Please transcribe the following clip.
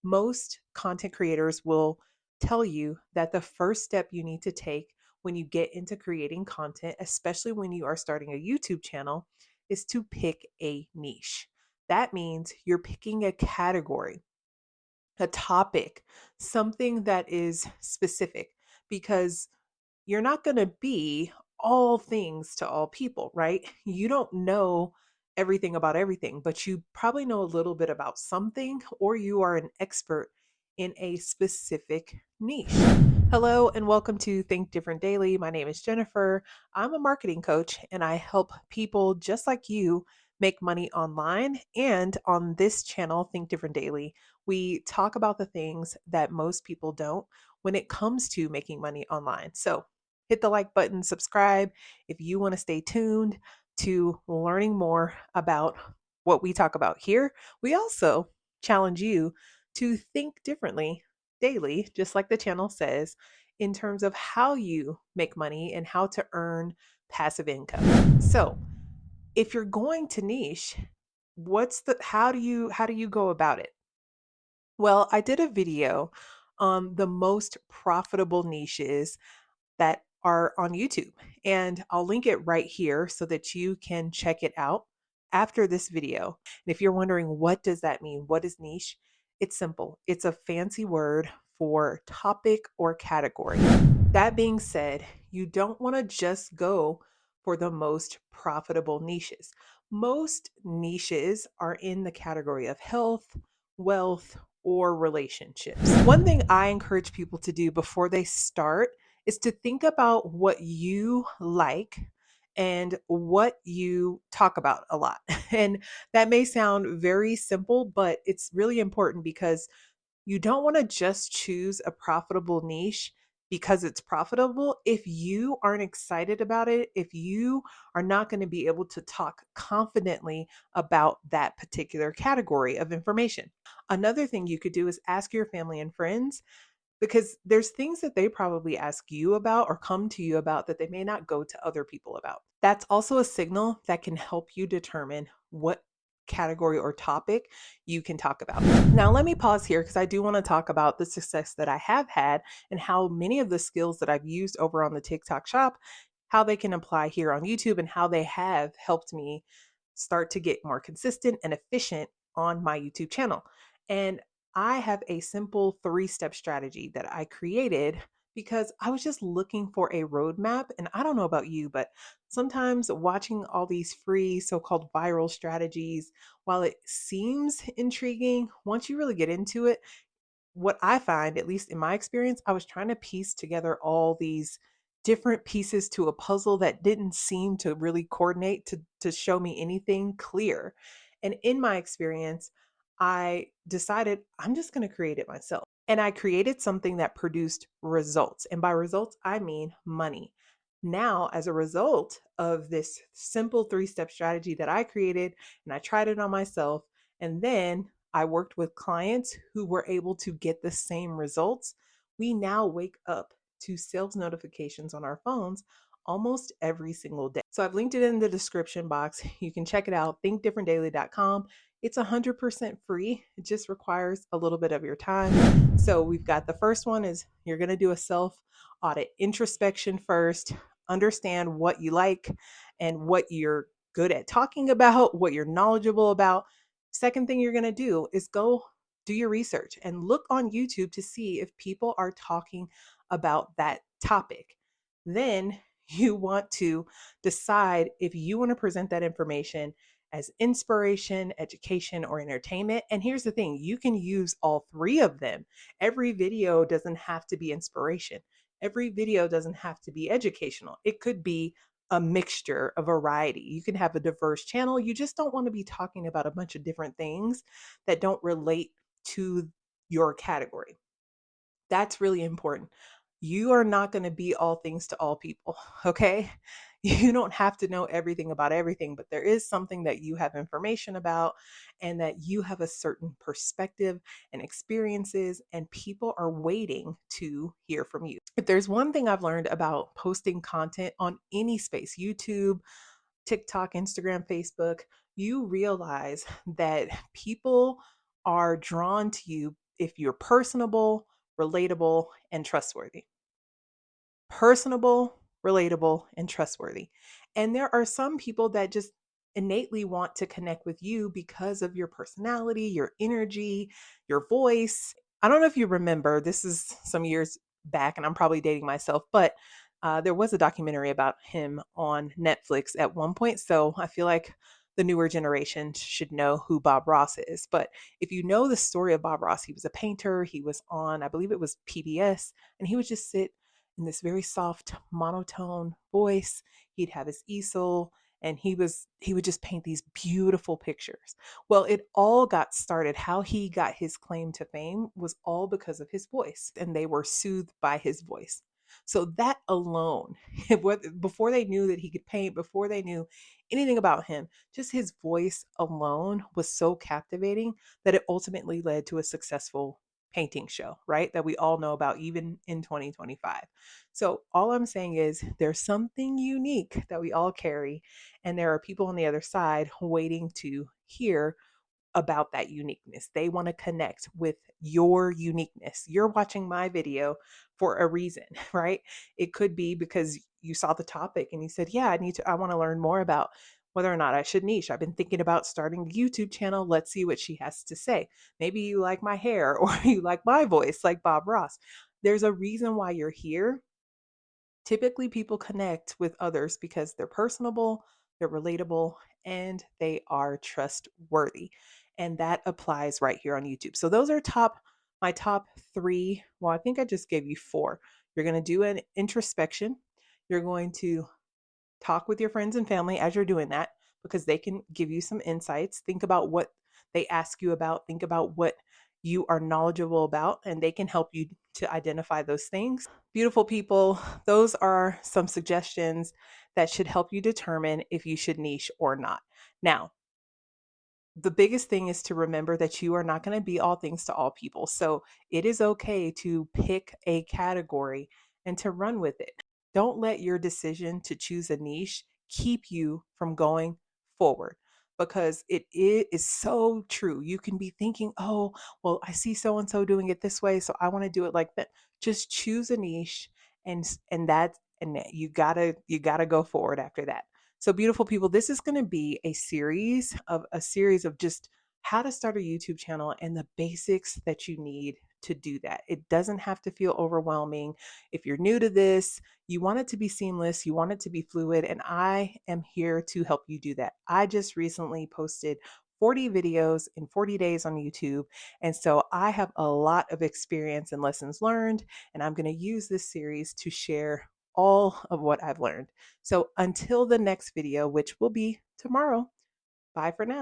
Most content creators will tell you that the first step you need to take when you get into creating content, especially when you are starting a YouTube channel, is to pick a niche. That means you're picking a category, a topic, something that is specific, because you're not going to be all things to all people, right? You don't know everything about everything, but you probably know a little bit about something, or you are an expert in a specific niche. Hello, and welcome to Think Different Daily. My name is Jennifer. I'm a marketing coach, and I help people just like you make money online. And on this channel, Think Different Daily, we talk about the things that most people don't when it comes to making money online. So hit the like button, subscribe if you want to stay tuned to learning more about what we talk about here. We also challenge you to think differently daily, just like the channel says, in terms of how you make money and how to earn passive income. So, if you're going to niche, how do you go about it? Well, I did a video on the most profitable niches that are on YouTube. And I'll link it right here so that you can check it out after this video. And if you're wondering, what does that mean? What is niche? It's simple. It's a fancy word for topic or category. That being said, you don't want to just go for the most profitable niches. Most niches are in the category of health, wealth, or relationships. One thing I encourage people to do before they start is to think about what you like and what you talk about a lot. And that may sound very simple, but it's really important because you don't want to just choose a profitable niche because it's profitable. If you aren't excited about it, if you are not going to be able to talk confidently about that particular category of information. Another thing you could do is ask your family and friends, because there's things that they probably ask you about or come to you about that they may not go to other people about. That's also a signal that can help you determine what category or topic you can talk about. Now, let me pause here because I do want to talk about the success that I have had and how many of the skills that I've used over on the TikTok shop, how they can apply here on YouTube and how they have helped me start to get more consistent and efficient on my YouTube channel. And I have a simple 3-step strategy that I created because I was just looking for a roadmap. And I don't know about you, but sometimes watching all these free so called viral strategies, while it seems intriguing, once you really get into it, what I find, at least in my experience, I was trying to piece together all these different pieces to a puzzle that didn't seem to really coordinate to show me anything clear. And in my experience, I decided I'm just going to create it myself. And I created something that produced results. And by results, I mean money. Now, as a result of this simple 3-step strategy that I created, and I tried it on myself, and then I worked with clients who were able to get the same results. We now wake up to sales notifications on our phones almost every single day. So I've linked it in the description box. You can check it out, thinkdifferentdaily.com. It's 100% free. It just requires a little bit of your time. So we've got the first one is you're going to do a self audit introspection first, understand what you like and what you're good at talking about, what you're knowledgeable about. Second thing you're going to do is go do your research and look on YouTube to see if people are talking about that topic. Then you want to decide if you want to present that information as inspiration, education, or entertainment. And here's the thing, you can use all three of them. Every video doesn't have to be inspiration, every video doesn't have to be educational. It could be a mixture, a variety. You can have a diverse channel. You just don't want to be talking about a bunch of different things that don't relate to your category. That's really important. You are not going to be all things to all people, okay? You don't have to know everything about everything, but there is something that you have information about and that you have a certain perspective and experiences, and people are waiting to hear from you. If there's one thing I've learned about posting content on any space, YouTube, TikTok, Instagram, Facebook, you realize that people are drawn to you if you're personable, relatable, and trustworthy. Personable, relatable, and trustworthy. And there are some people that just innately want to connect with you because of your personality, your energy, your voice. I don't know if you remember, this is some years back, and I'm probably dating myself, but there was a documentary about him on Netflix at one point. So I feel like the newer generation should know who Bob Ross is. But if you know the story of Bob Ross, he was a painter. He was on, I believe it was PBS, and he would just sit in this very soft monotone voice. He'd have his easel and he would just paint these beautiful pictures. Well, it all got started. How he got his claim to fame was all because of his voice, and they were soothed by his voice. So that alone, before they knew that he could paint, before they knew anything about him, just his voice alone was so captivating that it ultimately led to a successful painting show, right? That we all know about even in 2025. So all I'm saying is there's something unique that we all carry, and there are people on the other side waiting to hear about that uniqueness. They want to connect with your uniqueness. You're watching my video for a reason, right? It could be because you saw the topic and you said, "Yeah, I want to learn more about whether or not I should niche. I've been thinking about starting a YouTube channel. Let's see what she has to say." Maybe you like my hair or you like my voice like Bob Ross. There's a reason why you're here. Typically, people connect with others because they're personable, they're relatable, and they are trustworthy. And that applies right here on YouTube. So those are my top three. Well, I think I just gave you four. You're going to do an introspection. You're going to talk with your friends and family as you're doing that because they can give you some insights. Think about what they ask you about, think about what you are knowledgeable about, and they can help you to identify those things. Beautiful people, those are some suggestions that should help you determine if you should niche or not. Now, the biggest thing is to remember that you are not going to be all things to all people. So it is okay to pick a category and to run with it. Don't let your decision to choose a niche keep you from going forward because it is so true. You can be thinking, oh, well, I see so and so doing it this way, so I want to do it like that. Just choose a niche and you gotta go forward after that. So beautiful people, this is going to be a series of just how to start a YouTube channel and the basics that you need to do that. It doesn't have to feel overwhelming. If you're new to this, you want it to be seamless, you want it to be fluid, and I am here to help you do that. I just recently posted 40 videos in 40 days on YouTube. And so I have a lot of experience and lessons learned, and I'm going to use this series to share all of what I've learned. So until the next video, which will be tomorrow, bye for now.